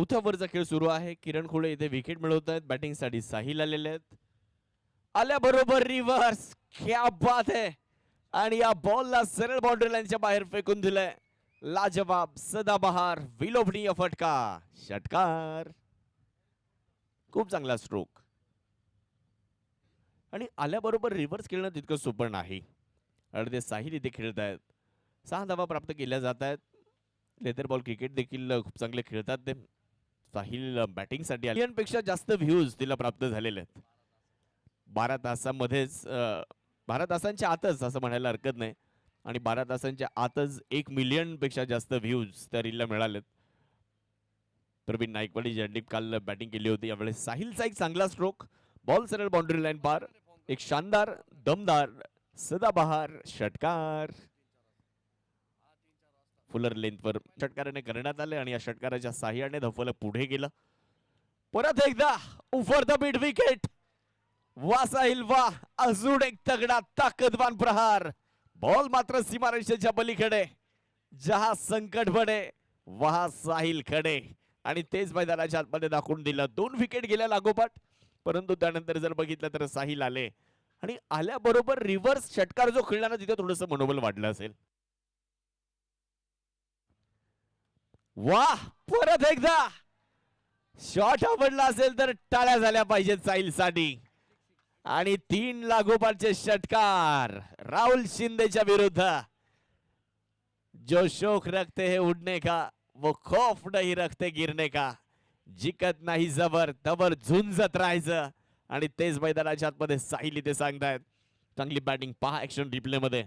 चौथ्या ओव्हरचा खेळ सुरू आहे. किरण खोळे इथे विकेट मिळवत आहेत. बॅटिंग साठी साहिल आलेले आहेत. आल्याबरोबर रिव्हर्स, क्या बात है. आणि या बॉलला सरळ बाउंड्री लाईनच्या बाहेर फेकून दिलंय. लाजवाब, सदाबहार, विलोभनीय फटका, षटकार. खूप चांगला स्ट्रोक. आणि आल्याबरोबर रिव्हर्स खेळणं तितकं सोपं नाही. अर्धे साहिल इथे खेळत आहेत. 6 धावा प्राप्त केल्या जात आहेत. लेदर बॉल क्रिकेट देखील खूप चांगले खेळतात ते. साहिल बॅटिंग साठी पेक्षा जास्त व्ह्यूज तिला प्राप्त झालेले आहेत. 12 तासामध्येच 12 तासांच्या आतच असं म्हणायला हरकत नाही. आणि 12 तासांच्या आतच 1 मिलियन पेक्षा जास्त व्ह्यूज त्या रीलला मिळालेत. प्रवीण नाईकवाडी ज्यांनी काल बॅटिंग केली होती. यावेळेस साहिलचा एक चांगला स्ट्रोक. बॉल सरळ बाउंड्री लाईन पार. एक शानदार, दमदार, सदाबहार षटकार. फुलर लेंथवर षटकाराने करण्यात आले आणि या षटकाराच्या साह्याने धफल पुढे गेलं. परत एकदा ओव्हर द मिड विकेट. वा साहिल वा, अजून एक तगडा ताकदवान प्रहार. बॉल मात्र सीमारेषेच्या पलीकडे. जहा संकट बडे वहा साहिल खडे. आणि तेच मैदानाच्या आतमध्ये दाखवून दिलं. 2 विकेट गेल्या लागोपाठ. परंतु त्यानंतर जर बघितलं तर साहिल आले आणि आल्याबरोबर रिव्हर्स षटकार जो खेळणार तिथे थोडंसं मनोबल वाढलं असेल. वाह, परत एकदा शॉट आवडला असेल तर टाळ्या झाल्या पाहिजेत साहिल साठी. आणि 3 लागोपाठचे षटकार राहुल शिंदेच्या विरुद्ध. जो शौक रखते हैं उड़ने का वो खौफ नहीं रखते गिरने का. जिकत नाही जबर तबर झुंजत राहायचं. आणि तेच मैदानाच्या आतमध्ये साहिल इथे सांगतायत. चांगली बॅटिंग पहा ऍक्शन रिप्ले मध्ये.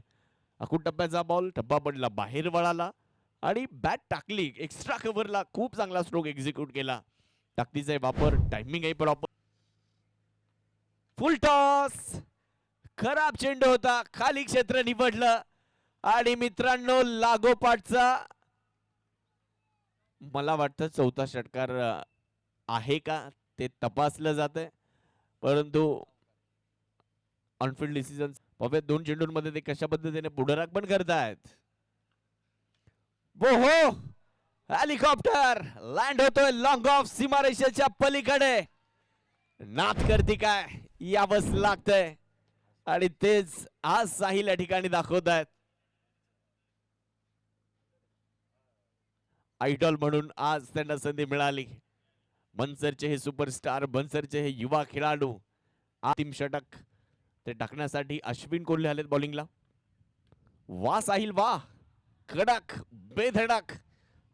अकूट टप्प्याचा बॉल टप्पा पडला, बाहेर वळाला आणि बॅट टाकली. एक्स्ट्रा कव्हरला खूप चांगला स्ट्रोक एक्झिक्यूट केला. ताकदीचा वापर, टायमिंग आहे प्रॉपर. फुल टॉस, खराब चेंडू होता, खाली क्षेत्र निवडलं. आणि मित्रांनो लागोपाठचा मला वाटतं चौथा षटकार आहे का ते तपासलं जातंय. परंतु ऑनफिल्ड डिसिजन 2 चेंडूंमध्ये ते कशा पद्धतीने पुढारार्पण करतायत. हो, हेलिकॉप्टर लँड होतोय लॉंग ऑफ सीमारेषेच्या पलीकडे. नाथ करती काय यावंच लागतंय. आणि तेच आज साहिल या ठिकाणी दाखवत आहेत. आयडॉल म्हणून आज त्यांना संधी मिळाली. मनसरचे हे सुपरस्टार, मनसरचे हे युवा खेळाडू. अंतिम षटक ते टाकण्यासाठी अश्विन कोल्हे आलेत बॉलिंगला. वा साहिल वा, कडक, बेधडक.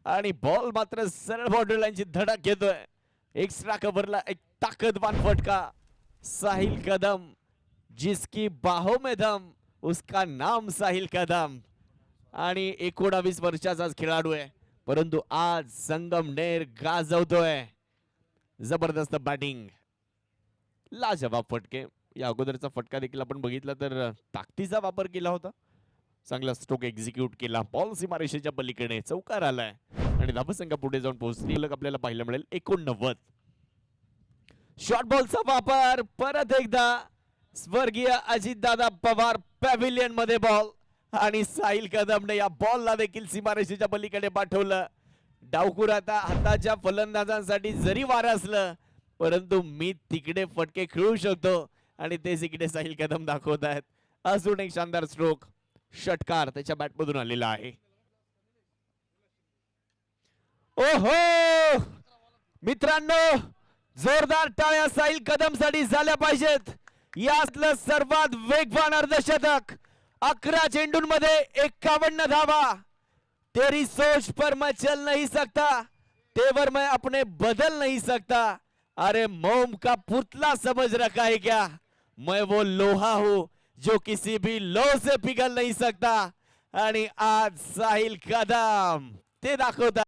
आणि बॉल मात्र सरळ बाउंड्री लाईनची धडक घेतोय. एक्स्ट्रा कव्हरला एक ताकदवान फटका. साहिल कदम, जिसकी बाहों में दम उसका नाम साहिल कदम. आणि 19 वर्षाचा खेळाडू आहे. परंतु आज संगमनेर गाजवतोय. जबरदस्त बॅटिंग, लाजवाब फटके. या अगोदरचा फटका देखील आपण बघितला तर ताकदीचा वापर केला होता. चांगला स्ट्रोक एक्झिक्यूट केला. बॉल सीमारेषेच्या पलीकडे चौकार आलाय आणि धावसंख्या पुढे जाऊन पोहोचली. आपल्याला पाहायला मिळेल 89. शॉर्ट बॉलचा वापर परत एकदा. स्वर्गीय अजितदादा पवार पॅव्हिलियन मध्ये बॉल. आणि साहिल कदमने या बॉलला देखील सीमारेषेच्या पलीकडे पाठवलं. डावखुर आता हाताच्या फलंदाजांसाठी जरी वार असलं परंतु मी तिकडे फटके खेळू शकतो. आणि तेच इकडे साहिल कदम दाखवत आहेत. अजून एक शानदार स्ट्रोक, षटकार त्याच्या बॅट मधून आलेला आहे. ओहो मित्रांनो, जोरदार टाळ्या साहिल कदम साठी झाल्या पाहिजेत. यातलं सर्वात वेगवान अर्धशतक. 11 चेंडूंमध्ये 51 धावा. तेरी सोच पर मैं चल नहीं सकता, तेवर मैं अपने बदल नहीं सकता. अरे मोम का पुतला समझ रखा है क्या, मैं वो लोहा हूं जो किसी भी लो से पिघल नहीं सकता. आणि आज साहिल कदम ते दाखवतात.